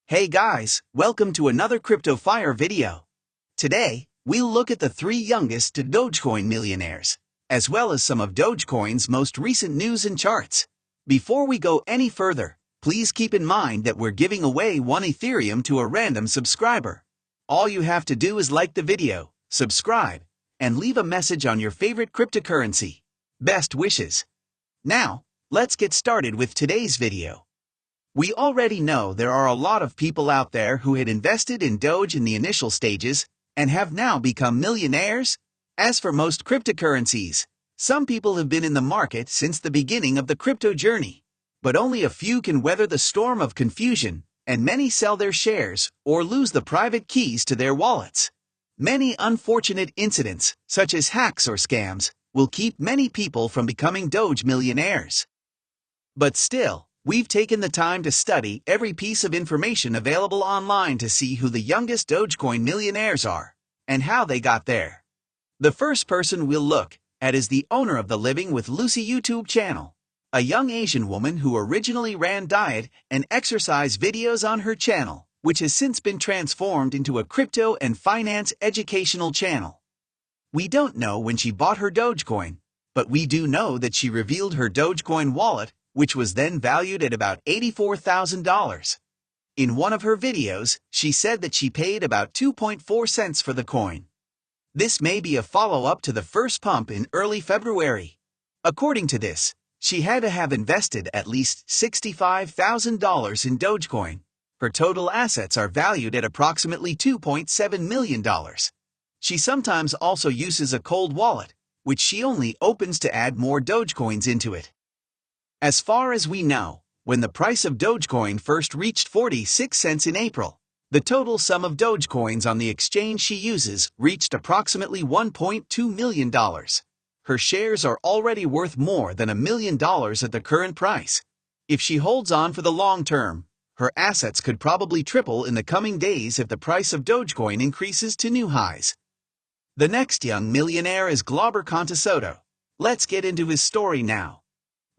Hey guys, welcome to another Crypto Fire video. Today, we'll look at the 3 youngest Dogecoin millionaires, as well as some of Dogecoin's most recent news and charts. Before we go any further, please keep in mind that we're giving away 1 Ethereum to a random subscriber. All you have to do is like the video, subscribe, and leave a message on your favorite cryptocurrency. Best wishes. Now, let's get started with today's video. We already know there are a lot of people out there who had invested in Doge in the initial stages and have now become millionaires. As for most cryptocurrencies, some people have been in the market since the beginning of the crypto journey, but only a few can weather the storm of confusion, and many sell their shares or lose the private keys to their wallets. Many unfortunate incidents, such as hacks or scams, will keep many people from becoming Doge millionaires. But still, we've taken the time to study every piece of information available online to see who the youngest Dogecoin millionaires are and how they got there. The first person we'll look at is the owner of the Living with Lucy YouTube channel, a young Asian woman who originally ran diet and exercise videos on her channel, which has since been transformed into a crypto and finance educational channel. We don't know when she bought her Dogecoin, but we do know that she revealed her Dogecoin wallet, which was then valued at about $84,000. In one of her videos, she said that she paid about 2.4 cents for the coin. This may be a follow-up to the first pump in early February. According to this, she had to have invested at least $65,000 in Dogecoin. Her total assets are valued at approximately $2.7 million. She sometimes also uses a cold wallet, which she only opens to add more Dogecoins into it. As far as we know, when the price of Dogecoin first reached 46 cents in April, the total sum of Dogecoins on the exchange she uses reached approximately $1.2 million. Her shares are already worth more than $1 million at the current price. If she holds on for the long term, her assets could probably triple in the coming days if the price of Dogecoin increases to new highs. The next young millionaire is Glouber. Let's get into his story now.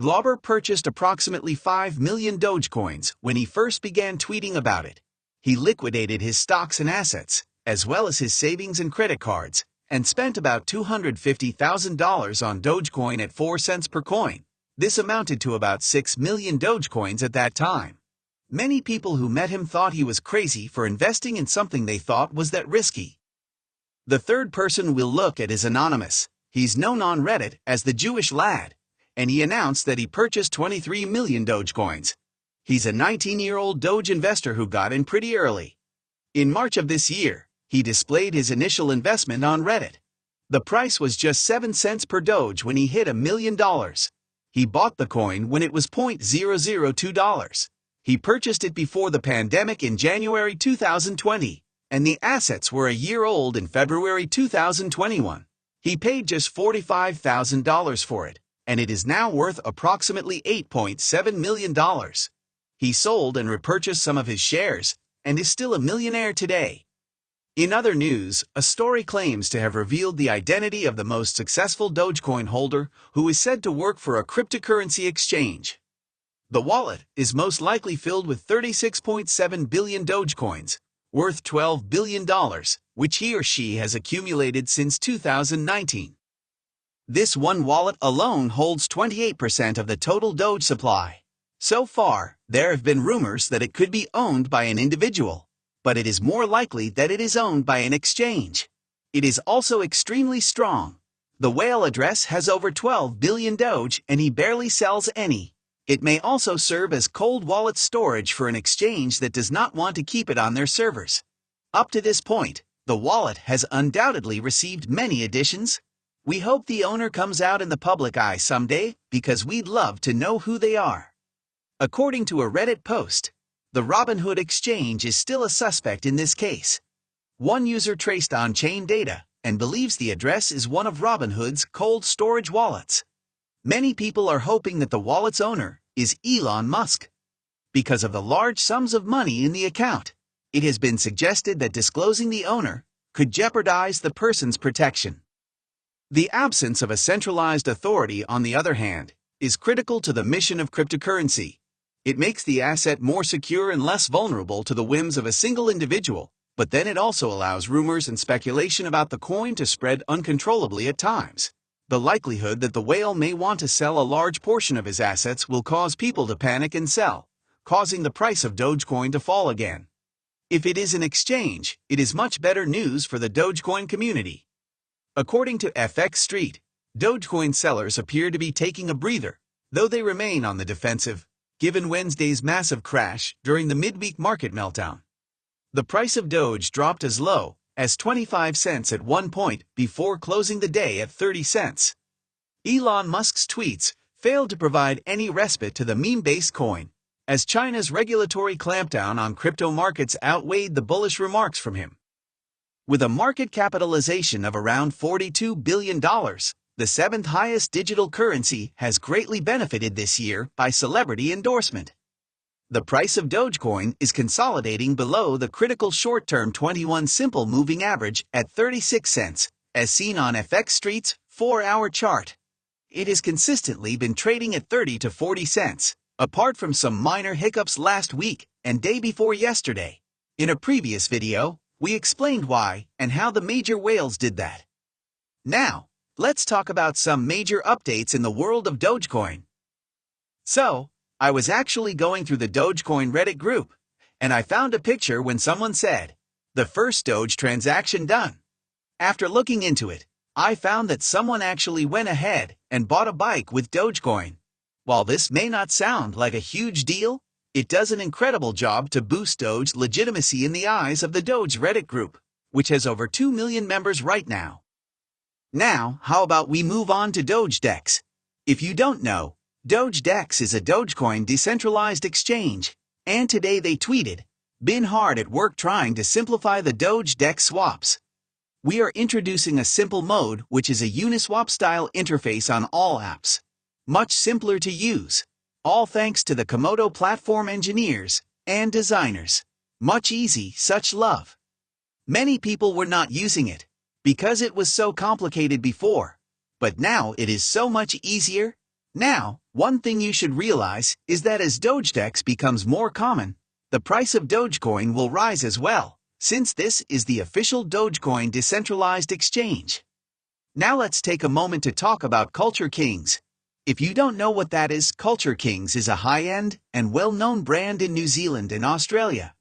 Glouber purchased approximately 5 million Dogecoins when he first began tweeting about it. He liquidated his stocks and assets, as well as his savings and credit cards, and spent about $250,000 on Dogecoin at 4 cents per coin. This amounted to about 6 million Dogecoins at that time. Many people who met him thought he was crazy for investing in something they thought was that risky. The third person we'll look at is anonymous. He's known on Reddit as the Jewish Lad, and he announced that he purchased 23 million Dogecoins. He's a 19-year-old Doge investor who got in pretty early. In March of this year, he displayed his initial investment on Reddit. The price was just 7 cents per Doge when he hit $1 million. He bought the coin when it was $0.002. He purchased it before the pandemic in January 2020, and the assets were a year old in February 2021. He paid just $45,000 for it, and it is now worth approximately $8.7 million. He sold and repurchased some of his shares, and is still a millionaire today. In other news, a story claims to have revealed the identity of the most successful Dogecoin holder, who is said to work for a cryptocurrency exchange. The wallet is most likely filled with 36.7 billion Dogecoins, worth $12 billion, which he or she has accumulated since 2019. This one wallet alone holds 28% of the total Doge supply. So far, there have been rumors that it could be owned by an individual, but it is more likely that it is owned by an exchange. It is also extremely strong. The whale address has over 12 billion Doge and he barely sells any. It may also serve as cold wallet storage for an exchange that does not want to keep it on their servers. Up to this point, the wallet has undoubtedly received many additions. We hope the owner comes out in the public eye someday, because we'd love to know who they are. According to a Reddit post, the Robinhood exchange is still a suspect in this case. One user traced on-chain data and believes the address is one of Robinhood's cold storage wallets. Many people are hoping that the wallet's owner is Elon Musk. Because of the large sums of money in the account, it has been suggested that disclosing the owner could jeopardize the person's protection. The absence of a centralized authority, on the other hand, is critical to the mission of cryptocurrency. It makes the asset more secure and less vulnerable to the whims of a single individual, but then it also allows rumors and speculation about the coin to spread uncontrollably at times. The likelihood that the whale may want to sell a large portion of his assets will cause people to panic and sell, causing the price of Dogecoin to fall again. If it is an exchange, it is much better news for the Dogecoin community. According to FX Street, Dogecoin sellers appear to be taking a breather, though they remain on the defensive, given Wednesday's massive crash during the midweek market meltdown. The price of Doge dropped as low as 25 cents at one point before closing the day at 30 cents. Elon Musk's tweets failed to provide any respite to the meme-based coin, as China's regulatory clampdown on crypto markets outweighed the bullish remarks from him. With a market capitalization of around $42 billion, the seventh highest digital currency has greatly benefited this year by celebrity endorsement. The price of Dogecoin is consolidating below the critical short-term 21 simple moving average at 36 cents, as seen on FX Street's 4-hour chart. It has consistently been trading at 30 to 40 cents, apart from some minor hiccups last week and day before yesterday. In a previous video, we explained why and how the major whales did that. Now, let's talk about some major updates in the world of Dogecoin. So, I was actually going through the Dogecoin Reddit group, and I found a picture when someone said, "The first Doge transaction done." After looking into it, I found that someone actually went ahead and bought a bike with Dogecoin. While this may not sound like a huge deal, it does an incredible job to boost Doge's legitimacy in the eyes of the Doge Reddit group, which has over 2 million members right now. Now, how about we move on to DogeDex? If you don't know, DogeDex is a Dogecoin decentralized exchange, and today they tweeted, "Been hard at work trying to simplify the DogeDex swaps. We are introducing a simple mode which is a Uniswap-style interface on all apps. Much simpler to use, all thanks to the Komodo platform engineers and designers. Much easy, such love." Many people were not using it, because it was so complicated before, but now it is so much easier. Now, one thing you should realize is that as DogeDex becomes more common, the price of Dogecoin will rise as well, since this is the official Dogecoin decentralized exchange. Now let's take a moment to talk about Culture Kings. If you don't know what that is, Culture Kings is a high-end and well-known brand in New Zealand and Australia.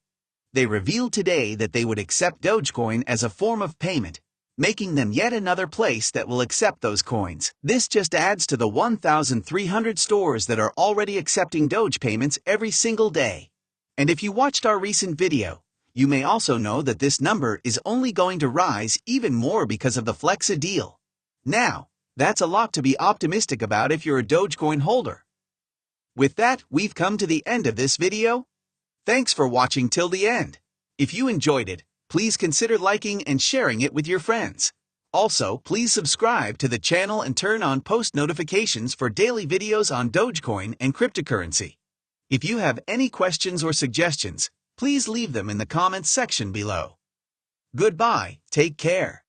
They revealed today that they would accept Dogecoin as a form of payment, making them yet another place that will accept those coins. This just adds to the 1,300 stores that are already accepting Doge payments every single day. And if you watched our recent video, you may also know that this number is only going to rise even more because of the Flexa deal. Now, that's a lot to be optimistic about if you're a Dogecoin holder. With that, we've come to the end of this video. Thanks for watching till the end. If you enjoyed it, please consider liking and sharing it with your friends. Also, please subscribe to the channel and turn on post notifications for daily videos on Dogecoin and cryptocurrency. If you have any questions or suggestions, please leave them in the comments section below. Goodbye, take care.